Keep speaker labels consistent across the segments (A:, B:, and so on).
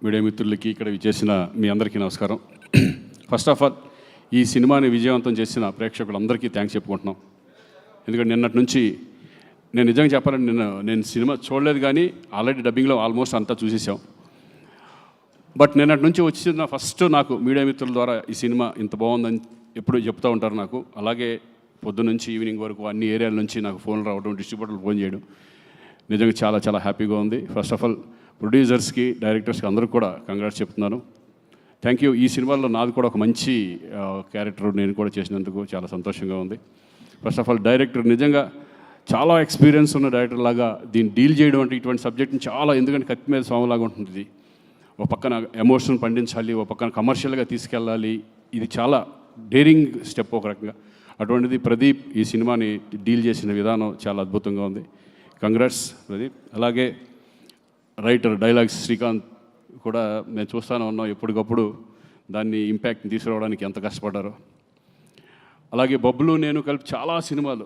A: Media మిత్రులకి ఇక్కడ చేసిన మీ అందరికీ నమస్కారం. ఫస్ట్ ఆఫ్ ఆల్ ఈ సినిమాని విజయవంతం చేసిన ప్రేక్షకులందరికీ థ్యాంక్స్ చెప్పుకుంటున్నాం. ఎందుకంటే నిన్నటి నుంచి నేను నిజంగా చెప్పాలంటే నేను సినిమా చూడలేదు, కానీ ఆల్రెడీ డబ్బింగ్లో ఆల్మోస్ట్ అంతా చూసేసాం. బట్ నిన్నటి నుంచి వచ్చిన ఫస్ట్ నాకు మీడియా మిత్రుల ద్వారా ఈ సినిమా ఇంత బాగుందని ఎప్పుడు చెప్తూ ఉంటారు నాకు. అలాగే పొద్దున్న నుంచి ఈవినింగ్ వరకు అన్ని ఏరియాల నుంచి నాకు ఫోన్లు రావడం, డిస్ట్రిబ్యూటర్లు ఫోన్ చేయడం నిజంగా చాలా చాలా హ్యాపీగా ఉంది. ఫస్ట్ ఆఫ్ ఆల్ ప్రొడ్యూసర్స్కి, డైరెక్టర్స్కి అందరికీ కూడా కంగ్రాట్స్ చెప్తున్నాను. Thank you. ఈ సినిమాలో నాది కూడా ఒక మంచి క్యారెక్టర్ నేను కూడా చేసినందుకు చాలా సంతోషంగా ఉంది. ఫస్ట్ ఆఫ్ ఆల్ డైరెక్టర్ నిజంగా చాలా ఎక్స్పీరియన్స్ ఉన్న డైరెక్టర్ లాగా దీన్ని డీల్ చేయడం అంటే ఇటువంటి సబ్జెక్ట్ని చాలా, ఎందుకంటే కత్తి మీద స్వామిలాగా ఉంటుంది. ఒక పక్కన ఎమోషన్ పండించాలి, ఒక పక్కన కమర్షియల్గా తీసుకెళ్ళాలి. ఇది చాలా డేరింగ్ స్టెప్ ఒక రకంగా. అటువంటిది ప్రదీప్ ఈ సినిమాని డీల్ చేసిన విధానం చాలా అద్భుతంగా ఉంది. కంగ్రాట్స్ ప్రదీప్. అలాగే రైటర్ డైలాగ్స్ శ్రీకాంత్ కూడా నేను చూస్తూనే ఉన్నాం, ఎప్పటికప్పుడు దాన్ని ఇంపాక్ట్ని తీసుకురావడానికి ఎంత కష్టపడ్డారో. అలాగే బబ్లు నేను కలిపి చాలా సినిమాలు,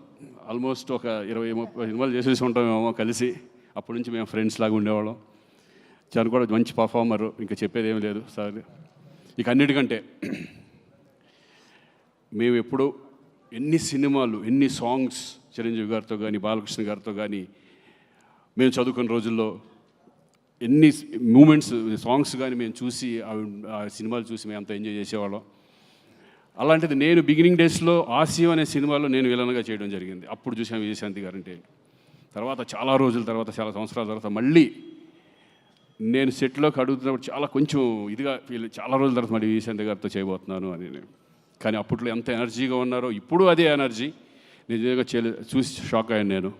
A: ఆల్మోస్ట్ ఒక 20-30 సినిమాలు చేసేసి ఉంటామేమో కలిసి. అప్పటి నుంచి మేము ఫ్రెండ్స్ లాగా ఉండేవాళ్ళం. చాలా కూడా మంచి పర్ఫార్మరు, ఇంకా చెప్పేది ఏమీ లేదు సార్. ఇక అన్నిటికంటే మేము ఎప్పుడు ఎన్ని సినిమాలు, ఎన్ని సాంగ్స్ చిరంజీవి గారితో కానీ, బాలకృష్ణ గారితో కానీ మేము చదువుకున్న రోజుల్లో ఎన్ని మూమెంట్స్, సాంగ్స్ కానీ మేము చూసి ఆ సినిమాలు చూసి మేము అంత ఎంజాయ్ చేసేవాళ్ళం. అలాంటిది నేను బిగినింగ్ డేస్లో ఆశయం అనే సినిమాలో నేను విలన్గా చేయడం జరిగింది. అప్పుడు చూసాను విజయశాంతి గారంటే. తర్వాత చాలా రోజుల తర్వాత, చాలా సంవత్సరాల తర్వాత మళ్ళీ నేను సెట్లోకి అడుగుతున్నప్పుడు చాలా కొంచెం ఇదిగా చాలా రోజుల తర్వాత మళ్ళీ విజయశాంతి గారితో చేయబోతున్నాను అని. కానీ అప్పట్లో ఎంత ఎనర్జీగా ఉన్నారో ఇప్పుడు అదే ఎనర్జీ నిజంగా చూసి షాక్ అయ్యాను నేను.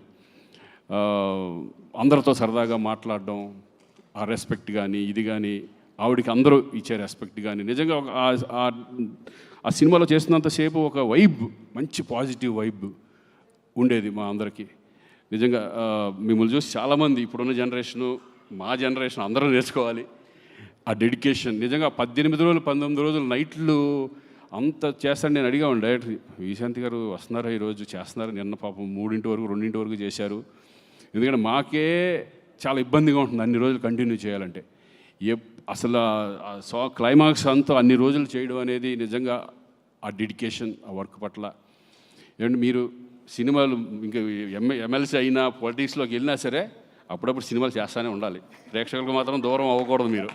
A: అందరితో సరదాగా మాట్లాడడం, ఆ రెస్పెక్ట్ కానీ ఇది కానీ, ఆవిడికి అందరూ ఇచ్చే రెస్పెక్ట్ కానీ, నిజంగా ఆ సినిమాలో చేస్తున్నంతసేపు ఒక వైబ్, మంచి పాజిటివ్ వైబ్ ఉండేది మా అందరికీ. నిజంగా మిమ్మల్ని చూసి చాలామంది ఇప్పుడున్న జనరేషను, మా జనరేషన్ అందరూ నేర్చుకోవాలి ఆ డెడికేషన్. నిజంగా 18 రోజులు 19 రోజులు నైట్లు అంత చేస్తాను. నేను అడిగాను డైరెక్టర్, విజయశాంతి గారు వస్తున్నారా ఈరోజు, చేస్తున్నారు. నిన్న పాపం 3 వరకు 2 వరకు చేశారు. ఎందుకంటే మాకే చాలా ఇబ్బందిగా ఉంటుంది అన్ని రోజులు కంటిన్యూ చేయాలంటే. అసలు క్లైమాక్స్ అంతా అన్ని రోజులు చేయడం అనేది నిజంగా ఆ డెడికేషన్, ఆ వర్క్ పట్ల. ఏమంటే మీరు సినిమాలు ఇంకా ఎమ్మెల్సీ అయినా, పొలిటిక్స్లోకి వెళ్ళినా సరే అప్పుడప్పుడు సినిమాలు చేస్తూనే ఉండాలి. ప్రేక్షకులకు మాత్రం దూరం అవ్వకూడదు మీరు.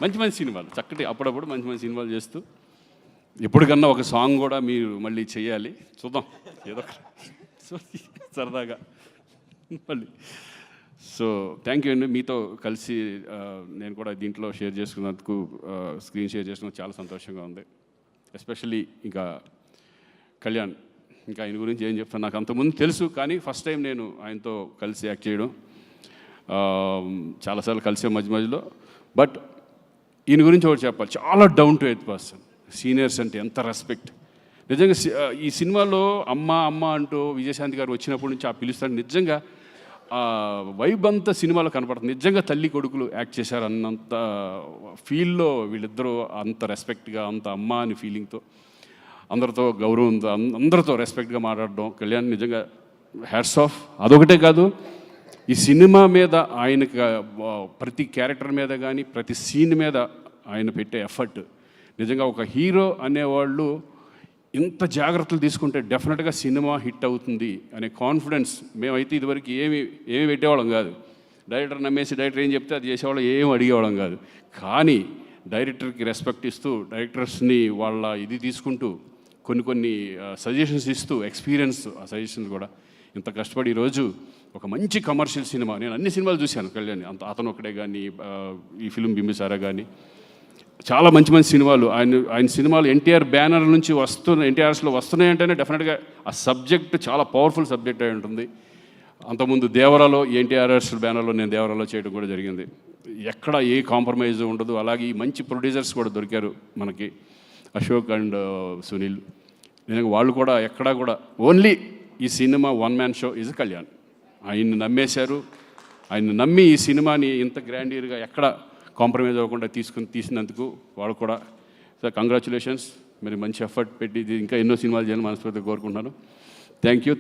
A: మంచి మంచి సినిమాలు, చక్కటి అప్పుడప్పుడు మంచి మంచి సినిమాలు చేస్తూ ఎప్పటికన్నా ఒక సాంగ్ కూడా మీరు మళ్ళీ చేయాలి. చూద్దాం ఏదో సరదాగా మళ్ళీ. సో థ్యాంక్ యూ అండి. మీతో కలిసి నేను కూడా దీంట్లో షేర్ చేసుకున్నందుకు, స్క్రీన్ షేర్ చేసుకున్నందుకు చాలా సంతోషంగా ఉంది. ఎస్పెషల్లీ ఇంకా కళ్యాణ్, ఇంకా ఆయన గురించి ఏం చెప్తాను, నాకు అంతకుముందు తెలుసు, కానీ ఫస్ట్ టైం నేను ఆయనతో కలిసి యాక్ట్ చేయడం. చాలాసార్లు కలిసే మధ్యలో. బట్ ఈయన గురించి ఒకటి చెప్పాలి, చాలా down to earth person. Seniors అంటే ఎంత రెస్పెక్ట్. నిజంగా ఈ సినిమాలో అమ్మ అమ్మ అంటూ విజయశాంతి గారు వచ్చినప్పటి నుంచి ఆ పిలుస్తాడు. నిజంగా వైబ్ అంతా సినిమాలో కనపడుతుంది. నిజంగా తల్లి కొడుకులు యాక్ట్ చేశారు అన్నంత ఫీల్లో వీళ్ళిద్దరూ, అంత రెస్పెక్ట్గా, అంత అమ్మ అని ఫీలింగ్తో, అందరితో గౌరవంతో, అందరితో రెస్పెక్ట్గా మాట్లాడడం కళ్యాణ్ నిజంగా హ్యాట్స్ ఆఫ్. అదొకటే కాదు, ఈ సినిమా మీద ఆయనకి ప్రతి క్యారెక్టర్ మీద కానీ, ప్రతి సీన్ మీద ఆయన పెట్టే ఎఫర్ట్, నిజంగా ఒక హీరో అనేవాళ్ళు ఇంత జాగ్రత్తలు తీసుకుంటే డెఫినెట్గా సినిమా హిట్ అవుతుంది అనే కాన్ఫిడెన్స్. మేమైతే ఇదివరకు ఏమి పెట్టేవాళ్ళం కాదు. డైరెక్టర్ నమ్మేసి డైరెక్టర్ ఏం చెప్తే అది చేసేవాళ్ళం, ఏం అడిగేవాళ్ళం కాదు. కానీ డైరెక్టర్కి రెస్పెక్ట్ ఇస్తూ, డైరెక్టర్స్ని వాళ్ళ ఇది తీసుకుంటూ, కొన్ని సజెషన్స్ ఇస్తూ, ఎక్స్పీరియన్స్ ఆ సజెషన్స్ కూడా ఇంత కష్టపడి ఈరోజు ఒక మంచి కమర్షియల్ సినిమా. నేను అన్ని సినిమాలు చూశాను కళ్యాణ్, అతను ఒకటే కానీ, ఈ ఫిల్మ్ బింబిసారా కానీ, చాలా మంచి మంచి సినిమాలు. ఆయన సినిమాలు ఎన్టీఆర్ బ్యానర్ నుంచి ఎన్టీఆర్స్లో వస్తున్నాయంటేనే డెఫినెట్గా ఆ సబ్జెక్ట్ చాలా పవర్ఫుల్ సబ్జెక్ట్ అయి ఉంటుంది. అంతకుముందు దేవరాలో, ఎన్టీఆర్ఎస్ బ్యానర్లో నేను దేవరాలో చేయడం కూడా జరిగింది. ఎక్కడ ఏ కాంప్రమైజ్ ఉండదు. అలాగే ఈ మంచి ప్రొడ్యూసర్స్ కూడా దొరికారు మనకి, అశోక్ అండ్ సునీల్. నేను వాళ్ళు కూడా ఎక్కడా కూడా ఓన్లీ ఈ cinema one man show is Kalyan. ఆయన్ని నమ్మేశారు. ఆయన్ని నమ్మి ఈ సినిమాని ఇంత గ్రాండియర్గా ఎక్కడ కాంప్రమైజ్ అవ్వకుండా తీసినందుకు వాళ్ళు కూడా కంగ్రాచులేషన్స్. మరి మంచి ఎఫర్ట్ పెట్టి ఇంకా ఎన్నో సినిమాలు చేయాలని మనస్ఫూర్తిగా కోరుకుంటున్నాను. Thank you.